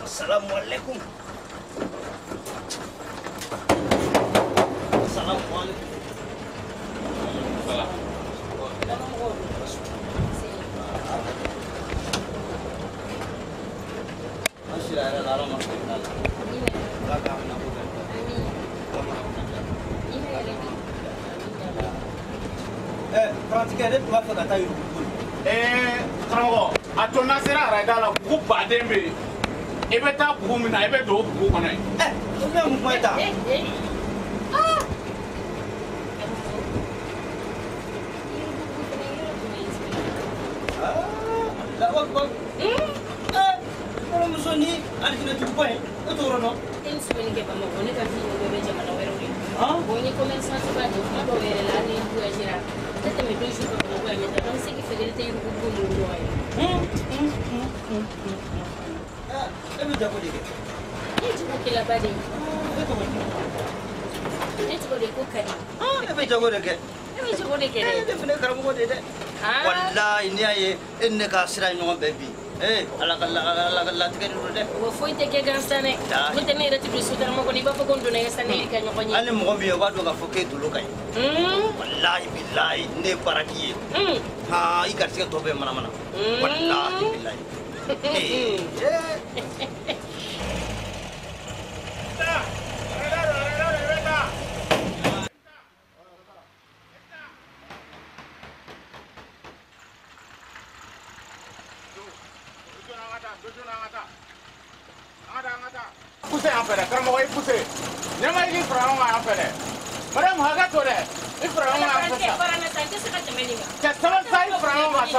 Assalamualaikum. Assalamualaikum. Pratiquer ma fa kata yuru trango atona sera radala ku badembe ebeta bumina ebe do ku kona ebe mu kweta la wakko ko musoni alkina tu point otorono insumeni ke bamako ne ka fi no be jamana wero ni boni commerçant ba do ma do were la ni ku ajira tete me do ju ko ko ya ta don se ki fidelite yuru ku bu no ay ebe jago de ke eti ko kila bade eti ko de ko kadi ebe jago de ke ebe fene karamo de wallahi ni aye enne ka sira no bebi ala tigani rode wo foite ke gansane mute ne reti bi Sotrama ko ni ba ko ndona yasane ka nyoko ni ani mo biyo wadu ka foke dulu kai wallahi billahi ne baraki ha ikarsi to be mana wallahi billahi Poussez en fait, comment vous poussez? Il y a des frères en fait. Madame Hagatore, les frères en fait. C'est ça, les frères en fait.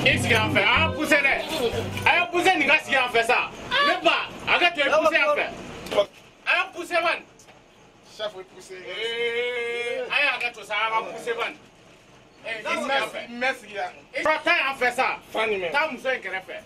Qu'est-ce qu'il en fait? Ah, poussez-les! Ah, poussez, les gars, ce qu'il en fait ça! Ne pas! Arrête de pousser en fait! Ah, poussez, man! Chef, vous poussez. Ah, arrête ça, on va pousser, man! Qu'est-ce qu'il en fait? Merci, gars. Partager en fait ça! Fanny, même. T'as un monsieur qui l'a fait.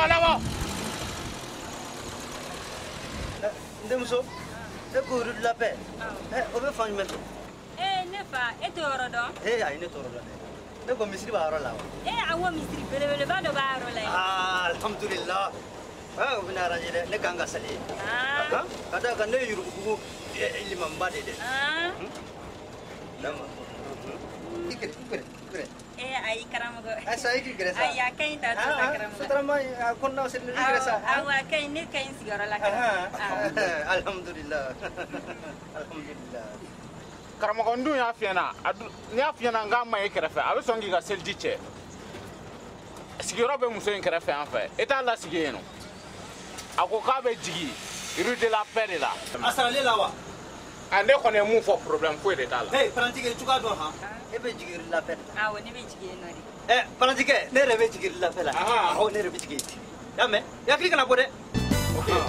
Lawa. Ndemso. E ko ru la pe. O be fan meto. Ne fa e to ro do. Ai ne to ro do. Ne ko misri ba ro la wa. Awo misri bele ba do ba ro la. Alhamdulillah. O bina ra jide ne kanga sali. Kada kan ne yuru ku liman ba de. Dama. Ikre. Ai karamago. Asa ikre sa. Ai akain ta karamago. Sotrama konna sel ikre sa. Awa akain ne kain sigara la. Alhamdulillah. Alhamdulillah. Karamago ndu ya fiana. Ni afiana ngama ikrefa. Abe songi ga sel diche. Sigiro be muso ikrefa en fait. Eta la sigeno. Ako ka be jigi. Rue de la Paix là. Asale lawa. Ande connaît mon fort problème pour les là. Hey, pratique tu ga do ha. E be jigi la Paix. Awo ne be jigi no ri. Pratique ne re be jigi la Paix là. O ne re be jigi. Ya me. Ya kli kana bode. Okay.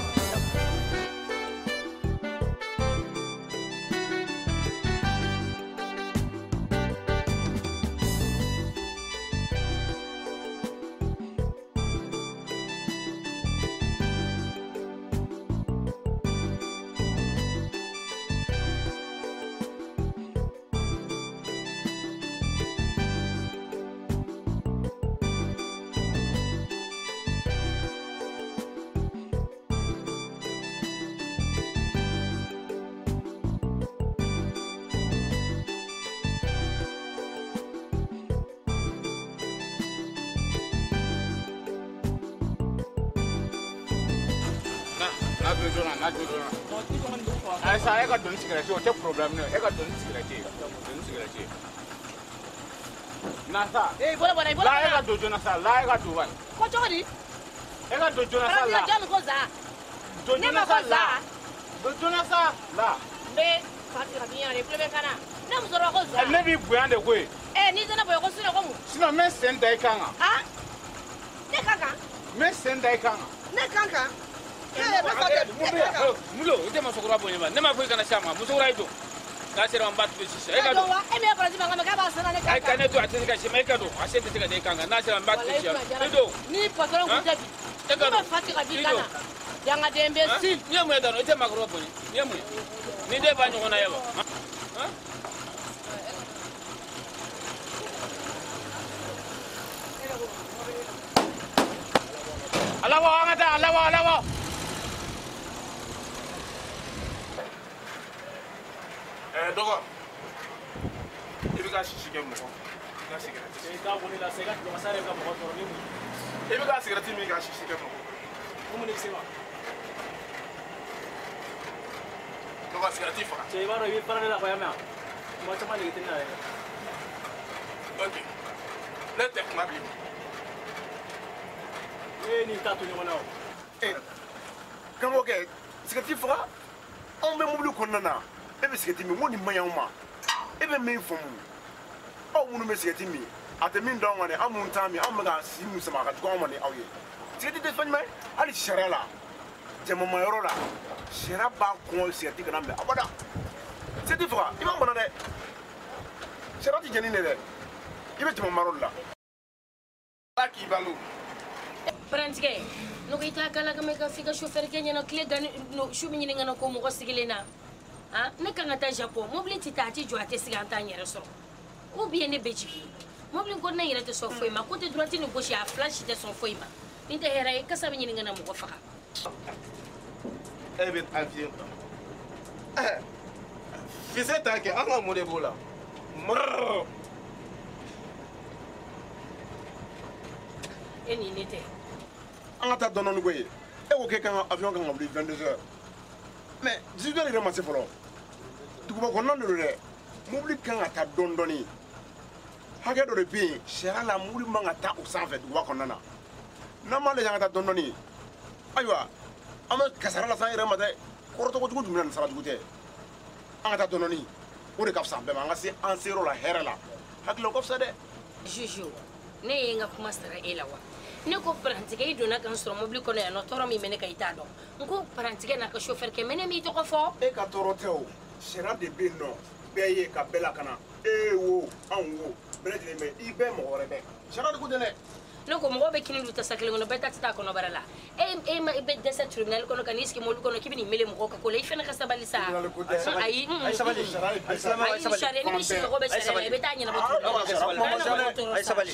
Saya kan donor cigarette, o te problem ne. E ka donor cigarette. Nasa. Bola. La e ka dojo nasa, la e ka duwan. Ko chori? E ka dojo nasa la. Jam ko za. Dojo nasa la. Dojo nasa la. Be fatira biya ne plebe kana. Na mu zoro ko za. Ne bi buyan de ko e. Ni zana boy ko sino ko mu. Sino men sen dai kanga. Ne kaka. Men sen dai kanga. Ne kaka. Mulo, ite masukura bonye ba. Ne ma fuika na shama, musukura ido. Ka sera mbatu bisisa. E ka do. E me para zima ngama ka ba sana ne kaka. Ai ka ne to atini ka shima e ka do. Asente tika de kanga. Na sera mbatu bisisa. Ido. Ni patron ku jabi. E ka do fatika bi kana. Yanga de imbécile. Ni amu da no ite makuro bonye. Ni amu. Ni de ba nyona yaba. Alawa angata, alawa. Dogo. Ibi ka shishi ke moko. Ka cigarette. E ka boni la sega ko masare ka mo to ni mu. Ibi ka cigarette mi ka shishi ke moko. Mu ni sema. Dogo cigarette fa. Che ba ro yi para la ko yama. Mo chama ni gitina. Okay. Let take my bill. Ni tatu ni wona. Kamo ke cigarette fa. On be mobile konnana. Ebe cigarette mi woni mayama. Ebe me fomu. O munu me cigarette mi. Ate min don wane amun tami amaga simu sama ka ko mane awye. Cigarette de fan mai ali sharala. Jema mayoro la. Shara ba ko cigarette kana me abada. Cigarette fa imam bana de. Shara ti jeni ne de. Ibe jema marola. Baki balu. Pratique. No kita kala ka meka fika chauffeur kenya no clé dan no shumi ni ngana ko mo ko sigilena. Ne kan ta Japon mobile ti tati jo ate siganta nyere so. Ou bien ne beji. Mobile ko na yere te so foi ma côté droite ni gauche a flash te son foi ma. Ni te hera ka sabe ni ngana mo ko faka. Ebe avion. Fise ta ke anga mo de bola. Eni nete. On a donné un goye. Et au cas avion quand on 22h. Mais 18h il est ramassé pour l'heure. Tu vois qu'on a le mobile quand a donné. Hage do rebi, shera la muri manga ta au sang fait wa qu'on a. Nama les gens ta donné. Aywa. Ama kasara la sa ira mate. Korto ko tugu na sara dugute. Anga ta donné. O de kapsa be manga si en zéro la hera la. Hage lo kopsa de. Juju. Ne yenga kuma sara elawa. Ne ko pratique i donna kan sɔrɔ mobile kɔnɔ yan nɔ tɔɔrɔ min bɛ ne ka i t'a dɔn n ko pratique n'a ka chauffeur kɛ mɛ ne m'i tɔgɔ fɔ. E ka tɔɔrɔ tɛ o sariya de bɛ yen nɔ bɛɛ ye ka bɛɛ lakana e wo anw wo bɛɛ lajɛlen bɛ i bɛɛ mɔgɔ wɛrɛ bɛɛ sariya de ko tɛ dɛ. no ko mo be kini luta sakle ngono beta tita kono barala e ma be desa tribunal kono kaniski mo kono kibini mele mo ko ko le fena ka sabalisa ay sabali ay sabali ni shi ko be sabali beta nyina bo ay sabali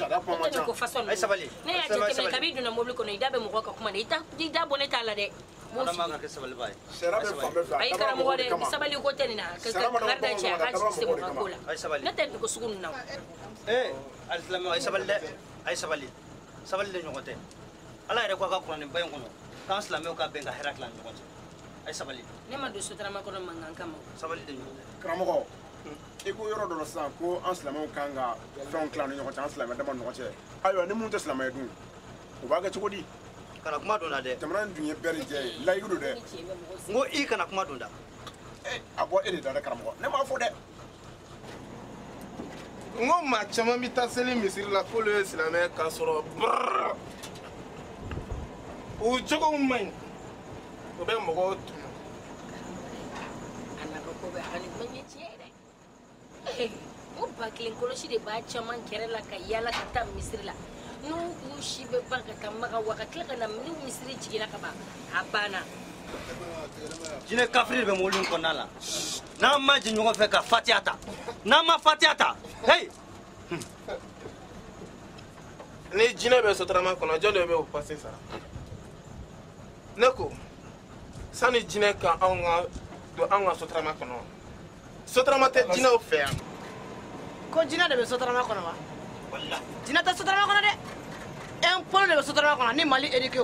ko façon ay sabali ne ya te me kabidu na mo kono ida be mo ko kuma ne ida boneta la de ana manga ke sabali bay ay kara mo de sabali ko tenina ka garda ci ha ci mo ko la ay sabali na te ko sugun na alislam ay sabali de ay sabali sabali de ñogote ala yɛrɛ ko a ka kuranɛ bayin kɔnɔ k'an silamɛw ka bɛn ka hɛrɛ tila ɲɔgɔn cɛ ay sabali ne ma don sotarama kɔnɔ mankan kama sabali de ɲɔgɔn tɛ karamɔgɔ i ko yɔrɔ dɔ la sisan ko an silamɛw kan ka fɛnw tila ni ɲɔgɔn cɛ an silamɛ dama ni ɲɔgɔn cɛ ayiwa ni mun tɛ silamɛ dun o b'a kɛ cogo di kana kuma don na dɛ jamana dun ye bɛɛ de jɛ ye layidu don dɛ n ko i kana kuma don da a bɔ e de da dɛ karamɔgɔ ne m'a fɔ dɛ n ko maa caman bɛ taa seli misiri la k'olu ye silamɛ k'a sɔrɔ u cogo man ɲi o bɛ mɔgɔw tunu a nafa ko bɛ hali man ɲɛ tiɲɛ yɛrɛ o ba kelen kɔlɔsi de b'a caman kɛrɛ la ka yaala ka taa misiri la n'u si bɛ ban ka taa maga wa ka tila ka na ni misiri jiginna ka ban a banna jinɛ kafiri de bɛ mobili in kɔnɔna la n'an ma jɛ ɲɔgɔn fɛ ka fatiya ta n'an ma fatiya ta hey ni jinɛ bɛ sotarama kɔnɔ jɔn de bɛ o pase sara ne ko sani jinɛ ka anw ka don anw ka sotarama kɔnɔ sotarama tɛ jinɛw fɛ yan ko jinɛ de bɛ sotarama kɔnɔ wa jinɛ tɛ sotarama kɔnɔ dɛ un polo de bɛ sotarama kɔnɔ ni mali éduqué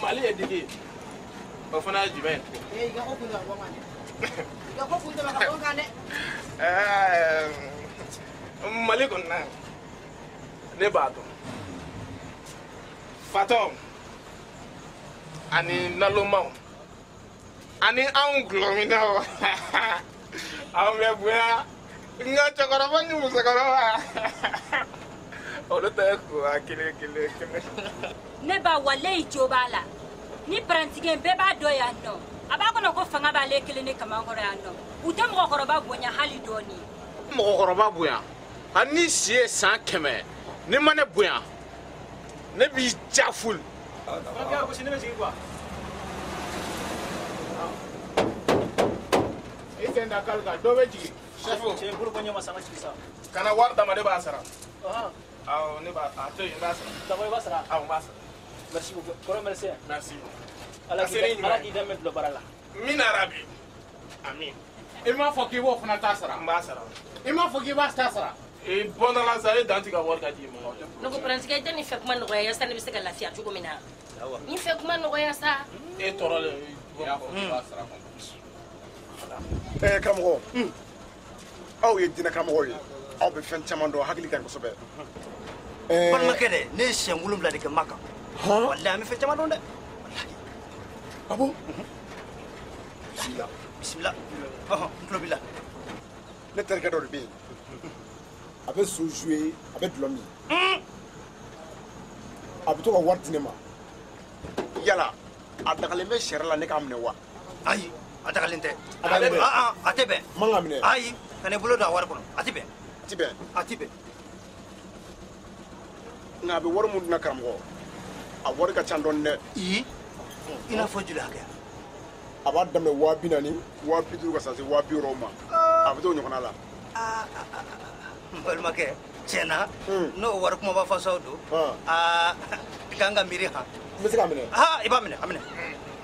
mali ye digi o fana ye jumɛn mali kɔni na ne b'a dɔn fatɔw ani nalomaw ani anw gulɔminaw anw bɛ bonya nka cɛkɔrɔba ni musokɔrɔba olu tɛ ko a kelen kelen kelen. ne ba walayi jo b'a la ni parantigɛ bɛɛ b'a dɔn yan nɔ a b'a kɔnɔ ko fanga b'ale kelen ni kamankɔrɔ yan nɔ u tɛ mɔgɔkɔrɔba bonya hali dɔɔni. mɔgɔkɔrɔba bonya hali ni si ye san 100 ni ma ne bonya ne b'i ja ful. i sen da kali kan dɔ bɛ jigin. kana wari dama ne b'a sara. awɔ ne b'a a to yen n b'a sara. D'abord i b'a sara. awɔ n b'a sara. Merci beaucoup. Kɔrɔ merci. merci. Ala k'i dɛmɛ dulɔ baara la. min arabi. amin. i m'a fɔ k'i b'o fana ta sara. n b'a sara. i m'a fɔ k'i b'a ta sara. i bɔndala sa e dan tɛ ka wari ka di ma. ne ko parantigɛ tɛ nin fɛ kuma nɔgɔya sa ne bɛ se ka lafiya cogo min na nin fɛ kuma nɔgɔya sa. e tɔɔrɔlen i y'a fɔ k'i b'a sara. karamɔgɔ aw ye diinɛ karamɔgɔw ye aw bɛ fɛn caman dɔn hakili ka ɲi kosɛbɛ. balimakɛ dɛ ne ye siɲɛ 7 de kɛ Maka walahi an bɛ fɛn caman dɔn dɛ a bon bisimila n tulo b'i la. ne terikɛ dɔ de bɛ yen a bɛ so jouer a bɛ dulɔ min a bɛ to ka wari di ne ma yala a dagalen bɛ sariya la ne k'a minɛ wa. ayi a dagalen tɛ. a dagalen tɛ a tɛ bɛn. man ka minɛ. ayi ka ne bolo don a wari kɔnɔ a tɛ bɛn. a tɛ bɛn. a tɛ bɛn. nka a bɛ wari mun dun na karamɔgɔ a wari ka ca dɔɔni dɛ. i n'a fɔ joli hakɛ. a b'a daminɛ 40,000 50 ka se 60 ma a bɛ t'o ɲɔgɔnna la. n balimakɛ tiɲɛna n'o wari kumaba fasaw don i kan ka miiri han. n bɛ se k'a minɛ. i b'a minɛ a minɛ.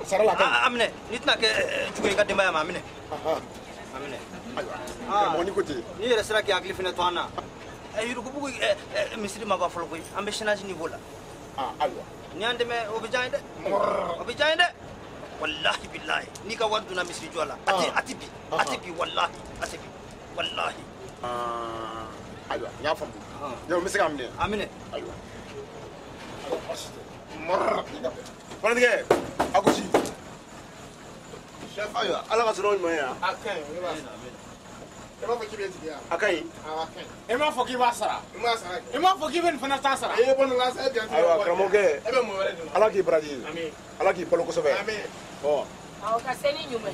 sara la ka ɲi. a minɛ n'i tɛna kɛ jugu ye i ka denbaya ma a minɛ. a minɛ. ayiwa karamɔgɔ ni ko ten. n'i yɛrɛ sera k'i hakili fɛnɛ to an na yurugubugu misiri ma ban fɔlɔ koyi an bɛ sinasi niveau la. ayiwa. n'i y'an dɛmɛ o bɛ diya n ye dɛ. o bɛ diya n ye dɛ. walahi bilahi n'i ka wari donna misiri jɔ la a tɛ bi walahi a tɛ bi walahi. ayiwa n y'a faamu. n bɛ se k'a minɛ. a minɛ. ayiwa. Parantigɛ a gosi. chef ayiwa ala ka sɔrɔ ɲuman ye yan. a ka ɲi ne b'a sara. i b'a fɔ k'i bɛ jigi yan. a ka ɲi. a ka ɲi. i m'a fɔ k'i b'a sara. i m'a sara. i m'a fɔ k'i bɛ nin fana ta sara. i ye bɔ nin la sa e jan tɛ. ayiwa karamɔgɔkɛ e bɛ mun wɛrɛ di. ala k'i baraji. ami. ala k'i balo kosɛbɛ. ami. ɔ Aw ka seni nyume.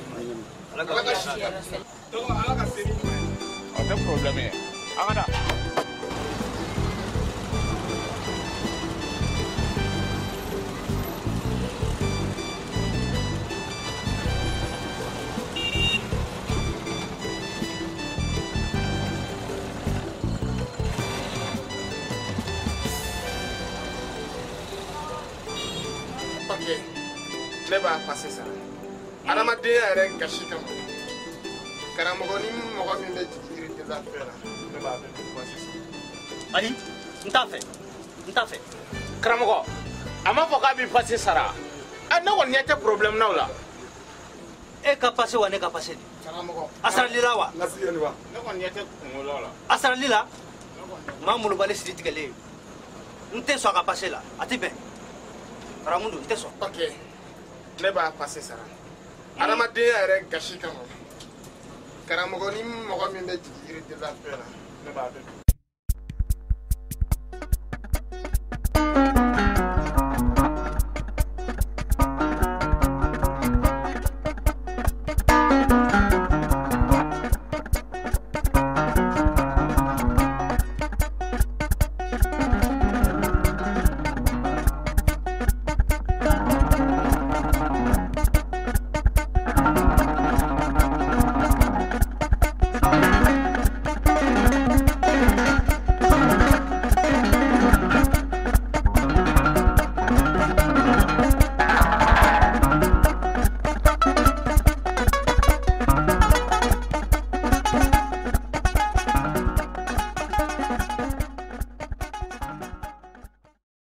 Ala ka seni. Ada problemnya. Ada. Ne b'a passer ça. Adamadenya yɛrɛ gasi kama karamɔgɔ ni mɔgɔ min bɛ jigin de la fɛn na ne b'a bɛ passer ça. Ayi, n t'a fɛ. Karamɔgɔ, a ma fɔ k'a b'i passer sara. Ne kɔni ɲɛ tɛ problème n'aw la. E ka passer wa ne ka passer de? Karamɔgɔ. A sarali la wa? Ne kɔni ɲɛ tɛ kunkolo la. A sarali la? Maa mulubali siri tigɛlen. N tɛ sɔn a ka passer la. A tɛ bɛn. Karamudu, n tɛ sɔn. Ok. Ne b'a passer sara. Adamadenya yɛrɛ gasi kama karamɔgɔ ni mɔgɔ min bɛ jigin de la fɛn na ne b'a bɛ